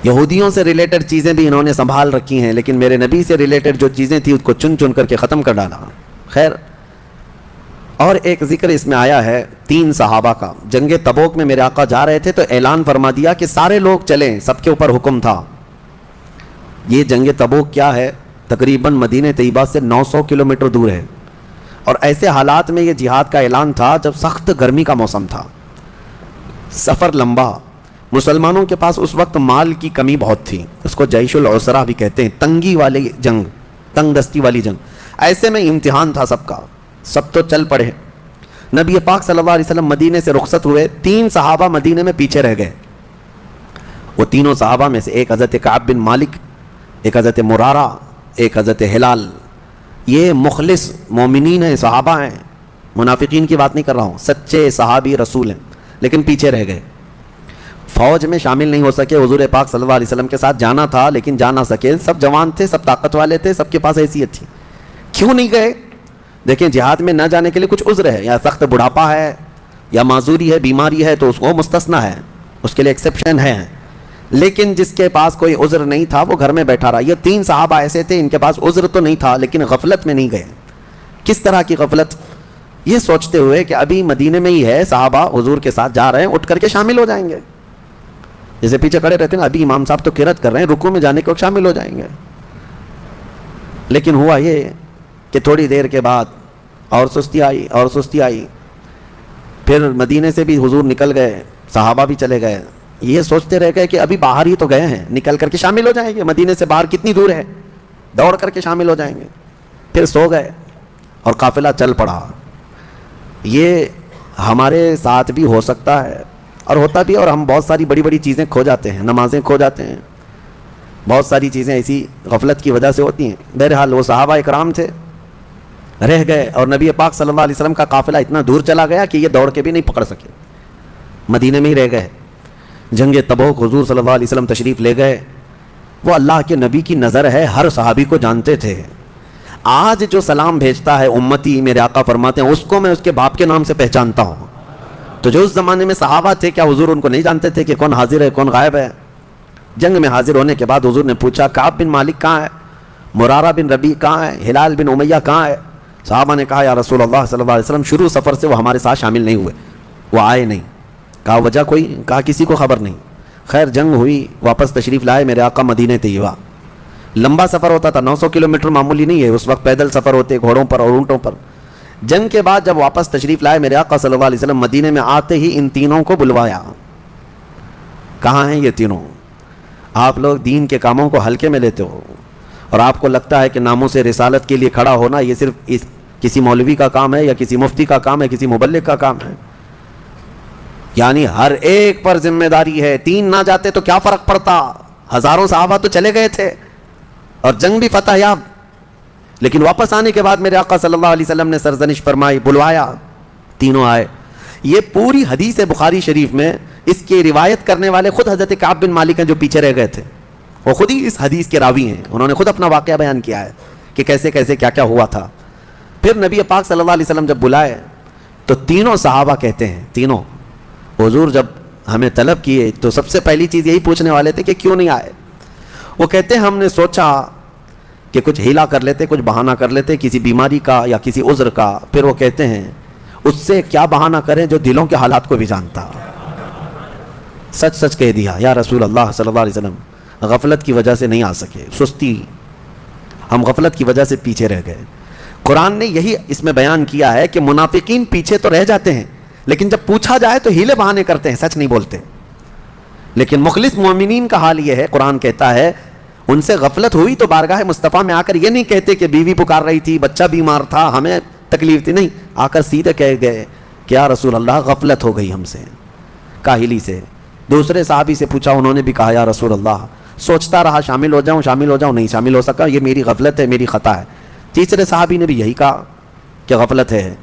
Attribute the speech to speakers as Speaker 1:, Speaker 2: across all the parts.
Speaker 1: یہودیوں سے ریلیٹڈ چیزیں بھی انہوں نے سنبھال رکھی ہیں، لیکن میرے نبی سے ریلیٹڈ جو چیزیں تھیں اس کو چن چن کر کے ختم کر ڈالا. خیر، اور ایک ذکر اس میں آیا ہے 3 صحابہ کا. جنگ تبوک میں میرے آقا جا رہے تھے تو اعلان فرما دیا کہ سارے لوگ چلیں، سب کے اوپر حکم تھا. یہ جنگ تبوک کیا ہے؟ تقریباً مدینہ طیبہ سے 900 کلومیٹر دور ہے، اور ایسے حالات میں یہ جہاد کا اعلان تھا جب سخت گرمی کا موسم تھا، سفر لمبا. مسلمانوں کے پاس اس وقت مال کی کمی بہت تھی، اس کو جیش العسرہ بھی کہتے ہیں، تنگی والی جنگ، تنگ دستی والی جنگ. ایسے میں امتحان تھا سب کا، سب تو چل پڑے. نبی پاک صلی اللہ علیہ وسلم مدینے سے رخصت ہوئے، 3 صحابہ مدینے میں پیچھے رہ گئے. وہ تینوں صحابہ میں سے ایک حضرت کعب بن مالک، ایک حضرت مرارہ، ایک حضرت ہلال. یہ مخلص مومنین ہیں، صحابہ ہیں، منافقین کی بات نہیں کر رہا ہوں، سچے صحابی رسول ہیں، لیکن پیچھے رہ گئے. فوج میں شامل نہیں ہو سکے. حضور پاک صلی اللہ علیہ وسلم کے ساتھ جانا تھا لیکن جا نہ سکے. سب جوان تھے، سب طاقت والے تھے، سب کے پاس حیثیت تھی. کیوں نہیں گئے؟ دیکھیں، جہاد میں نہ جانے کے لیے کچھ عذر ہے، یا سخت بڑھاپا ہے، یا معذوری ہے، بیماری ہے، تو اس کو مستثنیٰ ہے، اس کے لیے ایکسیپشن ہے. لیکن جس کے پاس کوئی عذر نہیں تھا وہ گھر میں بیٹھا رہا. یہ 3 صحابہ ایسے تھے، ان کے پاس عذر تو نہیں تھا لیکن غفلت میں نہیں گئے. کس طرح کی غفلت؟ یہ سوچتے ہوئے کہ ابھی مدینے میں ہی ہے، صحابہ حضور کے ساتھ جا رہے ہیں، اٹھ کر کے شامل ہو جائیں گے. جیسے پیچھے کھڑے رہتے ہیں نا، ابھی امام صاحب تو قرات کر رہے ہیں، رکوع میں جانے کے وقت شامل ہو جائیں گے. لیکن ہوا یہ کہ تھوڑی دیر کے بعد اور سستی آئی اور سستی آئی. پھر مدینے سے بھی حضور نکل گئے، صحابہ بھی چلے گئے. یہ سوچتے رہ گئے کہ ابھی باہر ہی تو گئے ہیں، نکل کر کے شامل ہو جائیں گے. مدینے سے باہر کتنی دور ہے، دوڑ کر کے شامل ہو جائیں گے. پھر سو گئے اور قافلہ چل پڑا. یہ ہمارے ساتھ بھی ہو سکتا ہے اور ہوتا بھی، اور ہم بہت ساری بڑی بڑی چیزیں کھو جاتے ہیں، نمازیں کھو جاتے ہیں، بہت ساری چیزیں ایسی غفلت کی وجہ سے ہوتی ہیں. بہرحال وہ صحابہ اکرام تھے، رہ گئے، اور نبی پاک صلی اللہ علیہ وسلم کا قافلہ اتنا دور چلا گیا کہ یہ دوڑ کے بھی نہیں پکڑ سکے، مدینے میں ہی رہ گئے. جنگ تبوک حضور صلی اللہ علیہ وسلم تشریف لے گئے. وہ اللہ کے نبی کی نظر ہے، ہر صحابی کو جانتے تھے. آج جو سلام بھیجتا ہے امتی، میرے آقا فرماتے ہیں، اس کو میں اس کے باپ کے نام سے پہچانتا ہوں. تو جو اس زمانے میں صحابہ تھے، کیا حضور ان کو نہیں جانتے تھے کہ کون حاضر ہے کون غائب ہے؟ جنگ میں حاضر ہونے کے بعد حضور نے پوچھا، کعب بن مالک کہاں ہے؟ مرارہ بن ربیع کہاں ہے؟ ہلال بن امیہ کہاں ہے؟ صحابہ نے کہا، یا رسول اللہ صلی اللہ علیہ وسلم، شروع سفر سے وہ ہمارے ساتھ شامل نہیں ہوئے، وہ آئے نہیں. کہا وجہ کوئی؟ کہا کسی کو خبر نہیں. خیر، جنگ ہوئی، واپس تشریف لائے میرے آقا مدینہ طیبہ. لمبا سفر ہوتا تھا، 900 کلومیٹر معمولی نہیں ہے، اس وقت پیدل سفر ہوتے، گھوڑوں پر اور اونٹوں پر. جنگ کے بعد جب واپس تشریف لائے میرے آقا صلی اللہ علیہ وسلم مدینے میں، آتے ہی ان تینوں کو بلوایا. کہاں ہیں یہ تینوں؟ آپ لوگ دین کے کاموں کو ہلکے میں لیتے ہو، اور آپ کو لگتا ہے کہ ناموس رسالت کے لیے کھڑا ہونا یہ صرف کسی مولوی کا کام ہے، یا کسی مفتی کا کام ہے، کسی مبلغ کا کام ہے. یعنی ہر ایک پر ذمہ داری ہے. 3 نہ جاتے تو کیا فرق پڑتا؟ ہزاروں صحابہ تو چلے گئے تھے اور جنگ بھی فتح یاب. لیکن واپس آنے کے بعد میرے آقا صلی اللہ علیہ وسلم نے سرزنش فرمائی، بلوایا، تینوں آئے. یہ پوری حدیث بخاری شریف میں اس کی روایت کرنے والے خود حضرت کعب بن مالک ہیں جو پیچھے رہ گئے تھے. وہ خود ہی اس حدیث کے راوی ہیں، انہوں نے خود اپنا واقعہ بیان کیا ہے کہ کیسے کیسے کیا کیا ہوا تھا. پھر نبی پاک صلی اللہ علیہ وسلم جب بلائے تو تینوں صحابہ کہتے ہیں، تینوں، حضور جب ہمیں طلب کیے تو سب سے پہلی چیز یہی پوچھنے والے تھے کہ کیوں نہیں آئے. وہ کہتے ہیں ہم نے سوچا کہ کچھ ہیلا کر لیتے، کچھ بہانہ کر لیتے کسی بیماری کا یا کسی عذر کا. پھر وہ کہتے ہیں اس سے کیا بہانہ کریں جو دلوں کے حالات کو بھی جانتا. سچ سچ کہہ دیا، یا رسول اللہ صلی اللہ علیہ وسلم، غفلت کی وجہ سے نہیں آ سکے، سستی، ہم غفلت کی وجہ سے پیچھے رہ گئے. قرآن نے یہی اس میں بیان کیا ہے کہ منافقین پیچھے تو رہ جاتے ہیں لیکن جب پوچھا جائے تو ہیلے بہانے کرتے ہیں، سچ نہیں بولتے. لیکن مخلص مومنین کا حال یہ ہے، قرآن کہتا ہے ان سے غفلت ہوئی تو بارگاہ مصطفیٰ میں آ کر یہ نہیں کہتے کہ بیوی پکار رہی تھی، بچہ بیمار تھا، ہمیں تکلیف تھی، نہیں، آ کر سیدھے کہہ گئے کہ یا رسول اللہ غفلت ہو گئی ہم سے، کاہلی سے. دوسرے صحابی سے پوچھا، انہوں نے بھی کہا یا رسول اللہ سوچتا رہا شامل ہو جاؤں نہیں شامل ہو سکا، یہ میری غفلت ہے، میری خطا ہے. تیسرے صحابی نے بھی یہی کہا کہ غفلت ہے.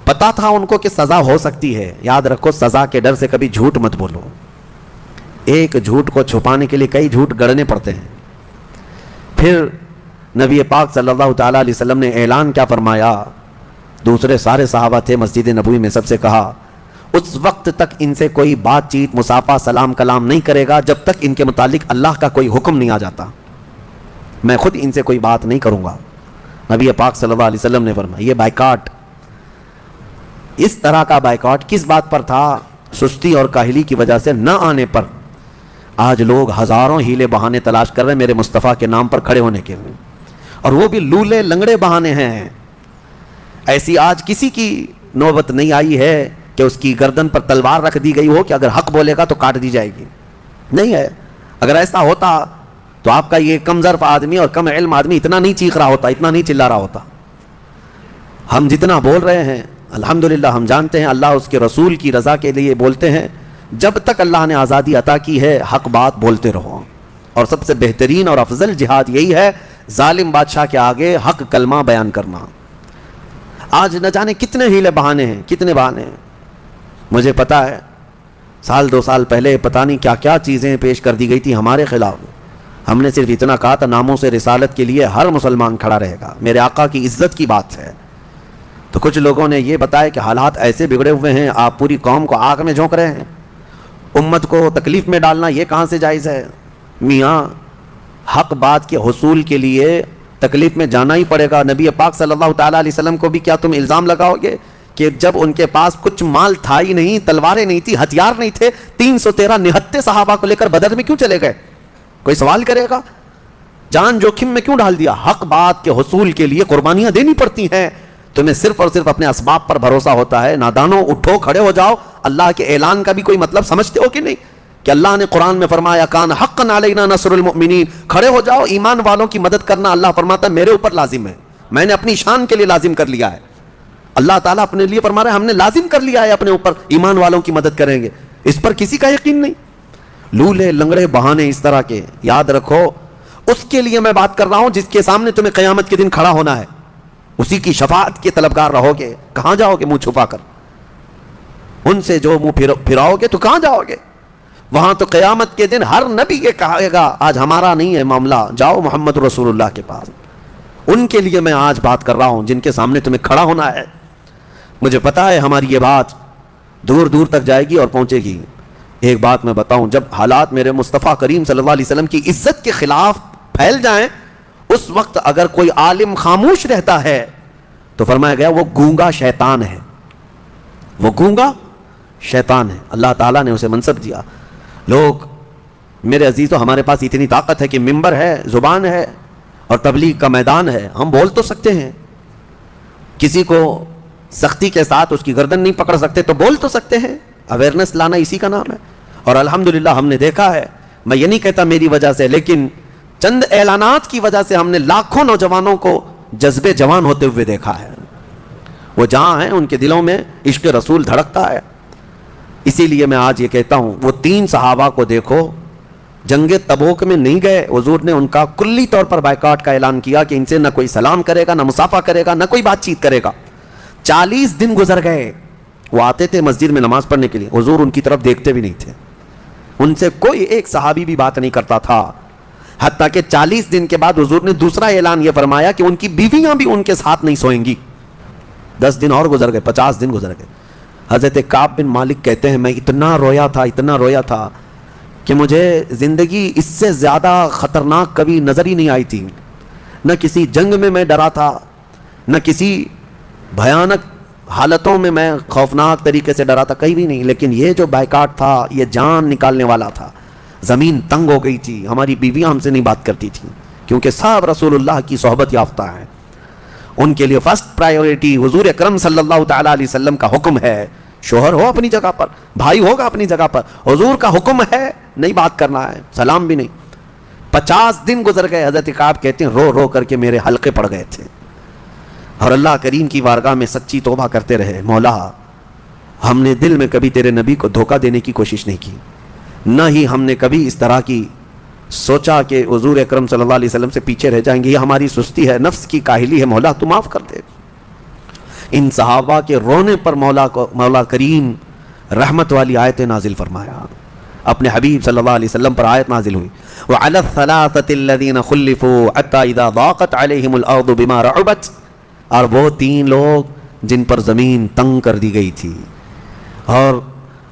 Speaker 1: پتا تھا ان کو کہ سزا ہو سکتی ہے. یاد رکھو، سزا کے ڈر سے کبھی جھوٹ مت بولو. ایک جھوٹ کو چھپانے کے لیے کئی جھوٹ گڑنے پڑتے ہیں. پھر نبی پاک صلی اللہ تعالیٰ علیہ وسلم نے اعلان کیا فرمایا؟ دوسرے سارے صحابہ تھے مسجد نبوی میں، سب سے کہا اس وقت تک ان سے کوئی بات چیت مصافحہ سلام کلام نہیں کرے گا جب تک ان کے متعلق اللہ کا کوئی حکم نہیں آ جاتا. میں خود ان سے کوئی بات نہیں کروں گا. نبی پاک صلی اللہ علیہ وسلم نے فرمایا یہ بائیکاٹ، اس طرح کا بائیکاٹ کس بات پر تھا؟ سستی اور کاہلی کی وجہ سے نہ آنے پر. آج لوگ ہزاروں ہیلے بہانے تلاش کر رہے ہیں میرے مصطفیٰ کے نام پر کھڑے ہونے کے لیے، اور وہ بھی لولے لنگڑے بہانے ہیں. ایسی آج کسی کی نوبت نہیں آئی ہے کہ اس کی گردن پر تلوار رکھ دی گئی ہو کہ اگر حق بولے گا تو کاٹ دی جائے گی. نہیں ہے. اگر ایسا ہوتا تو آپ کا یہ کم ظرف آدمی اور کم علم آدمی اتنا نہیں چیخ رہا ہوتا، اتنا نہیں چلا رہا ہوتا. ہم جتنا بول رہے ہیں الحمدللہ ہم جانتے ہیں اللہ اس کے رسول کی رضا کے لیے بولتے ہیں. جب تک اللہ نے آزادی عطا کی ہے حق بات بولتے رہو، اور سب سے بہترین اور افضل جہاد یہی ہے ظالم بادشاہ کے آگے حق کلمہ بیان کرنا. آج نہ جانے کتنے ہیلے بہانے ہیں، کتنے بہانے ہیں. مجھے پتا ہے 1-2 سال پہلے پتہ نہیں کیا کیا چیزیں پیش کر دی گئی تھی ہمارے خلاف. ہم نے صرف اتنا کہا تھا ناموں سے رسالت کے لیے ہر مسلمان کھڑا رہے گا، میرے آقا کی عزت کی بات ہے. تو کچھ لوگوں نے یہ بتایا کہ حالات ایسے بگڑے ہوئے ہیں، آپ پوری قوم کو آگ میں جھونک رہے ہیں، امت کو تکلیف میں ڈالنا یہ کہاں سے جائز ہے؟ میاں حق بات کے حصول کے لیے تکلیف میں جانا ہی پڑے گا. نبی پاک صلی اللہ تعالیٰ علیہ وسلم کو بھی کیا تم الزام لگاؤ گے کہ جب ان کے پاس کچھ مال تھا ہی نہیں، تلواریں نہیں تھی، ہتھیار نہیں تھے، 313 نہتے صحابہ کو لے کر بدر میں کیوں چلے گئے؟ کوئی سوال کرے گا؟ جان جوخم میں کیوں ڈال دیا؟ حق بات کے حصول کے لیے قربانیاں دینی پڑتی ہیں. تمہیں صرف اور صرف اپنے اسباب پر بھروسہ ہوتا ہے. نادانوں اٹھو کھڑے ہو جاؤ. اللہ کے اعلان کا بھی کوئی مطلب سمجھتے ہو کہ نہیں کہ اللہ نے قرآن میں فرمایا کان حقا علینا نصر المؤمنین. کھڑے ہو جاؤ، ایمان والوں کی مدد کرنا اللہ فرماتا ہے میرے اوپر لازم ہے، میں نے اپنی شان کے لیے لازم کر لیا ہے. اللہ تعالیٰ اپنے لیے فرما رہا ہے ہم نے لازم کر لیا ہے اپنے اوپر ایمان والوں کی مدد کریں گے. اس پر کسی کا یقین نہیں. لولے لنگڑے بہانے اس طرح کے یاد رکھو. اس کے لیے میں بات کر رہا ہوں جس کے سامنے تمہیں قیامت کے دن کھڑا ہونا ہے. اسی کی شفاعت کے طلبگار رہو گے. کہاں جاؤ گے منہ چھپا کر؟ ان سے جو منہ پھراؤ گے تو کہاں جاؤ گے؟ وہاں تو قیامت کے دن ہر نبی یہ کہے گا آج ہمارا نہیں ہے معاملہ، جاؤ محمد رسول اللہ کے پاس. ان کے لیے میں آج بات کر رہا ہوں جن کے سامنے تمہیں کھڑا ہونا ہے. مجھے پتا ہے ہماری یہ بات دور دور تک جائے گی اور پہنچے گی. ایک بات میں بتاؤں، جب حالات میرے مصطفیٰ کریم صلی اللہ علیہ وسلم کی عزت کے خلاف پھیل جائیں اس وقت اگر کوئی عالم خاموش رہتا ہے تو فرمایا گیا وہ گونگا شیطان ہے. وہ گونگا شیطان ہے. اللہ تعالیٰ نے اسے منصب دیا. لوگ میرے عزیزو ہمارے پاس اتنی طاقت ہے کہ ممبر ہے، زبان ہے اور تبلیغ کا میدان ہے. ہم بول تو سکتے ہیں، کسی کو سختی کے ساتھ اس کی گردن نہیں پکڑ سکتے تو بول تو سکتے ہیں. اویئرنیس لانا اسی کا نام ہے. اور الحمدللہ ہم نے دیکھا ہے، میں یہ نہیں کہتا میری وجہ سے، لیکن چند اعلانات کی وجہ سے ہم نے لاکھوں نوجوانوں کو جذب جوان ہوتے ہوئے دیکھا ہے. وہ جہاں ہیں ان کے دلوں میں عشق رسول دھڑکتا ہے. اسی لیے میں آج یہ کہتا ہوں وہ 3 صحابہ کو دیکھو، جنگ تبوک میں نہیں گئے، حضور نے ان کا کلی طور پر بائیکاٹ کا اعلان کیا کہ ان سے نہ کوئی سلام کرے گا، نہ مصافحہ کرے گا، نہ کوئی بات چیت کرے گا. 40 دن گزر گئے. وہ آتے تھے مسجد میں نماز پڑھنے کے لیے، حضور ان کی طرف دیکھتے بھی نہیں تھے. ان سے کوئی ایک صحابی بھی بات نہیں کرتا تھا. حتیٰ کہ 40 دن کے بعد حضور نے دوسرا اعلان یہ فرمایا کہ ان کی بیویاں بھی ان کے ساتھ نہیں سوئیں گی. 10 دن اور گزر گئے، 50 دن گزر گئے. حضرت کعب بن مالک کہتے ہیں میں اتنا رویا تھا کہ مجھے زندگی اس سے زیادہ خطرناک کبھی نظر ہی نہیں آئی تھی. نہ کسی جنگ میں میں ڈرا تھا، نہ کسی بھیانک حالتوں میں میں خوفناک طریقے سے ڈرا تھا، کہیں بھی نہیں. لیکن یہ جو بائیکاٹ تھا یہ جان نکالنے والا تھا. زمین تنگ ہو گئی تھی. ہماری بیویاں ہم سے نہیں بات کرتی تھیں کیونکہ سب رسول اللہ کی صحبت یافتہ ہیں. ان کے لیے فرسٹ پرائیورٹی حضور اکرم صلی اللہ تعالیٰ علیہ وسلم کا حکم ہے. شوہر ہو اپنی جگہ پر، بھائی ہوگا اپنی جگہ پر، حضور کا حکم ہے نہیں بات کرنا ہے، سلام بھی نہیں. 50 دن گزر گئے. حضرت کعب کہتے ہیں رو رو کر کے میرے حلقے پڑ گئے تھے اور اللہ کریم کی بارگاہ میں سچی توبہ کرتے رہے. مولا ہم نے دل میں کبھی تیرے نبی کو دھوکہ دینے کی کوشش نہیں کی، نہ ہی ہم نے کبھی اس طرح کی سوچا کہ حضور اکرم صلی اللہ علیہ وسلم سے پیچھے رہ جائیں گے. یہ ہماری سستی ہے، نفس کی کاہلی ہے. مولا تو معاف کر دے. ان صحابہ کے رونے پر مولا کریم رحمت والی آیت نازل فرمایا. اپنے حبیب صلی اللہ علیہ وسلم پر آیت نازل ہوئی وَعَلَى الثَّلَاثَةِ الَّذِينَ خُلِّفُوا حَتَّى إِذَا ضَاقَتْ عَلَيْهِمُ الْأَرْضُ بِمَا رَحُبَتْ. اور وہ 3 لوگ جن پر زمین تنگ کر دی گئی تھی اور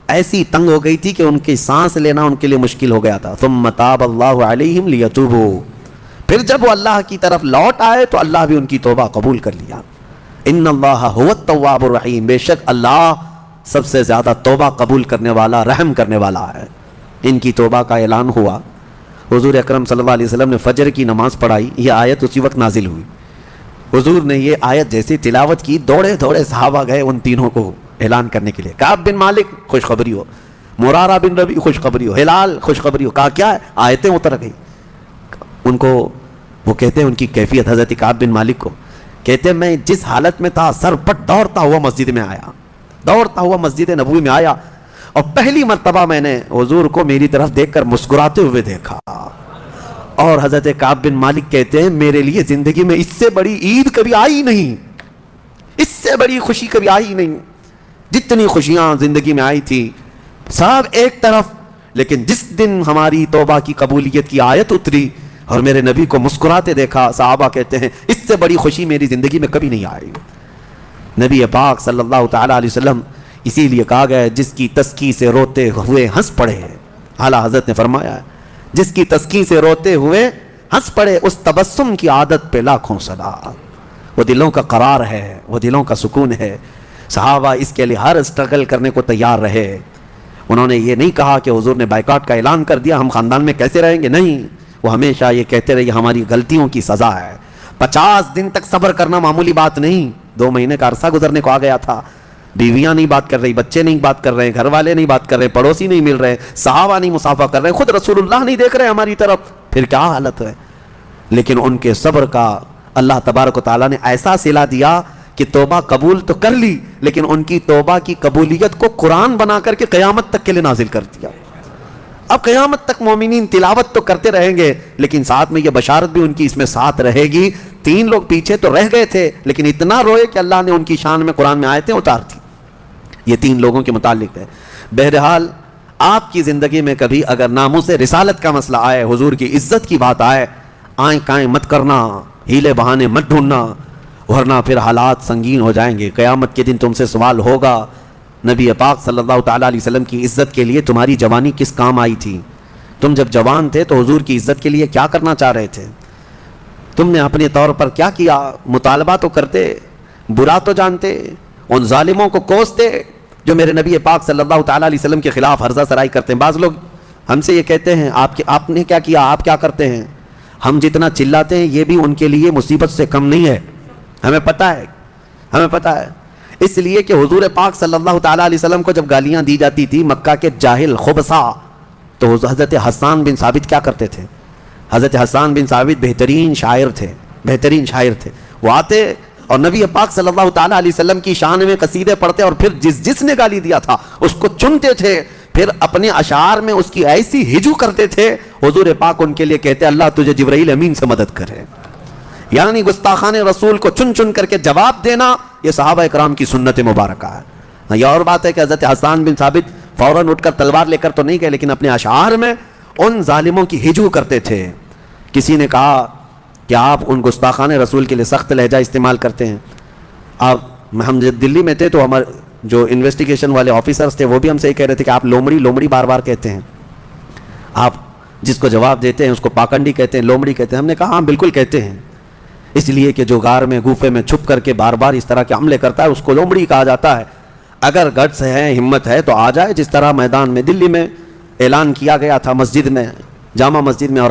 Speaker 1: ایسی تنگ ہو گئی تھی کہ ان کی سانس لینا ان کے لیے مشکل ہو گیا تھا. ثم تاب اللہ علیہم لیتوبوا، پھر جب وہ اللہ کی طرف لوٹ آئے تو اللہ بھی ان کی توبہ قبول کر لیا. ان اللہ هو التواب الرحیم، بے شک اللہ سب سے زیادہ توبہ قبول کرنے والا، رحم کرنے والا ہے. ان کی توبہ کا اعلان ہوا. حضور اکرم صلی اللہ علیہ وسلم نے فجر کی نماز پڑھائی، یہ آیت اسی وقت نازل ہوئی. حضور نے یہ آیت جیسی تلاوت کی، دوڑے دوڑے صحابہ گئے ان تینوں کو اعلان کرنے کے لیے. کعب بن مالک خوشخبری ہو، مرارہ بن ربیع خوشخبری ہو، ہلال خوشخبری ہو. کہا کیا ہے؟ آیتیں اتر گئی. ان کو وہ کہتے ہیں، ان کی کیفیت حضرت کعب بن مالک کو کہتے ہیں، میں جس حالت میں تھا سر پٹ دوڑتا ہوا مسجد میں آیا، دوڑتا ہوا مسجد نبوی میں آیا، اور پہلی مرتبہ میں نے حضور کو میری طرف دیکھ کر مسکراتے ہوئے دیکھا. اور حضرت کعب بن مالک کہتے ہیں، میرے لیے زندگی میں اس سے بڑی عید کبھی آئی نہیں، اس سے بڑی خوشی کبھی آئی نہیں. جتنی خوشیاں زندگی میں آئی تھی سب ایک طرف، لیکن جس دن ہماری توبہ کی قبولیت کی آیت اتری اور میرے نبی کو مسکراتے دیکھا، صحابہ کہتے ہیں اس سے بڑی خوشی میری زندگی میں کبھی نہیں آئی. نبی پاک صلی اللہ تعالیٰ علیہ وسلم اسی لیے کہا گیا ہے، جس کی تسکی سے روتے ہوئے ہنس پڑے. اعلیٰ حضرت نے فرمایا ہے، جس کی تسکی سے روتے ہوئے ہنس پڑے، اس تبسم کی عادت پہ لاکھوں صلاۃ. وہ دلوں کا قرار ہے، وہ دلوں کا سکون ہے. صحابہ اس کے لیے ہر اسٹرگل کرنے کو تیار رہے. انہوں نے یہ نہیں کہا کہ حضور نے بائیکاٹ کا اعلان کر دیا، ہم خاندان میں کیسے رہیں گے. نہیں، وہ ہمیشہ یہ کہتے رہے ہماری غلطیوں کی سزا ہے. 50 دن تک صبر کرنا معمولی بات نہیں. 2 مہینے کا عرصہ گزرنے کو آ گیا تھا. بیویاں نہیں بات کر رہی، بچے نہیں بات کر رہے، گھر والے نہیں بات کر رہے، پڑوسی نہیں مل رہے، صحابہ نہیں مصافحہ کر رہے، خود رسول اللہ نہیں دیکھ رہے ہماری طرف. پھر کیا حالت ہے. لیکن ان کے صبر کا اللہ تبارک و تعالیٰ نے ایسا صلہ دیا کہ توبہ قبول تو کر لی، لیکن ان کی توبہ کی قبولیت کو قرآن بنا کر کے قیامت تک کے لیے نازل کر دیا. اب قیامت تک مومنین تلاوت تو کرتے رہیں گے، لیکن ساتھ میں یہ بشارت بھی ان کی اس میں ساتھ رہے گی. 3 لوگ پیچھے تو رہ گئے تھے، لیکن اتنا روئے کہ اللہ نے ان کی شان میں قرآن میں آیتیں اتار دی. یہ 3 لوگوں کے متعلق ہے. بہرحال آپ کی زندگی میں کبھی اگر ناموس رسالت کا مسئلہ آئے، حضور کی عزت کی بات آئے، آئیں کائیں مت کرنا، ہیلے بہانے مت ڈھونڈنا، ورنہ پھر حالات سنگین ہو جائیں گے. قیامت کے دن تم سے سوال ہوگا، نبی پاک صلی اللہ تعالیٰ علیہ وسلم کی عزت کے لیے تمہاری جوانی کس کام آئی تھی؟ تم جب جوان تھے تو حضور کی عزت کے لیے کیا کرنا چاہ رہے تھے؟ تم نے اپنے طور پر کیا کیا؟ مطالبہ تو کرتے، برا تو جانتے، ان ظالموں کو کوستے جو میرے نبی پاک صلی اللہ تعالیٰ علیہ وسلم کے خلاف ہرزہ سرائی کرتے ہیں. بعض لوگ ہم سے یہ کہتے ہیں، آپ نے کیا کیا، آپ کیا کرتے ہیں؟ ہم جتنا چلاتے ہیں یہ بھی ان کے لیے مصیبت سے کم نہیں ہے. ہمیں پتہ ہے، ہمیں پتہ ہے. اس لیے کہ حضور پاک صلی اللہ تعالیٰ علیہ وسلم کو جب گالیاں دی جاتی تھی مکہ کے جاہل خبثا، تو حضرت حسان بن ثابت کیا کرتے تھے؟ حضرت حسان بن ثابت بہترین شاعر تھے، بہترین شاعر تھے. وہ آتے اور نبی پاک صلی اللہ تعالیٰ علیہ وسلم کی شان میں قصیدے پڑھتے، اور پھر جس نے گالی دیا تھا اس کو چنتے تھے، پھر اپنے اشعار میں اس کی ایسی ہجو کرتے تھے. حضور پاک ان کے لیے کہتے اللہ تجھے جبرائیل امین سے مدد کرے. یعنی گستاخان رسول کو چن چن کر کے جواب دینا، یہ صحابہ اکرام کی سنت مبارکہ ہے. یہ اور بات ہے کہ حضرت حسان بن ثابت فوراً اٹھ کر تلوار لے کر تو نہیں گئے، لیکن اپنے اشعار میں ان ظالموں کی ہجو کرتے تھے. کسی نے کہا کہ آپ ان گستاخان رسول کے لیے سخت لہجہ استعمال کرتے ہیں. ہم جب دلی میں تھے تو ہمارے جو انویسٹیگیشن والے آفیسرز تھے وہ بھی ہم سے یہ کہہ رہے تھے کہ آپ لومڑی لومڑی بار بار کہتے ہیں، آپ جس کو جواب دیتے ہیں اس کو پاکنڈی کہتے ہیں، لومڑی کہتے ہیں. ہم نے کہا ہاں بالکل کہتے ہیں، اس لیے کہ جو غار میں گوفے میں چھپ کر کے بار بار اس طرح کے حملے کرتا ہے اس کو لومڑی کہا جاتا ہے. اگر گٹس ہے، ہمت ہے تو آ جائے، جس طرح میدان میں دلی میں اعلان کیا گیا تھا مسجد میں، جامع مسجد میں، اور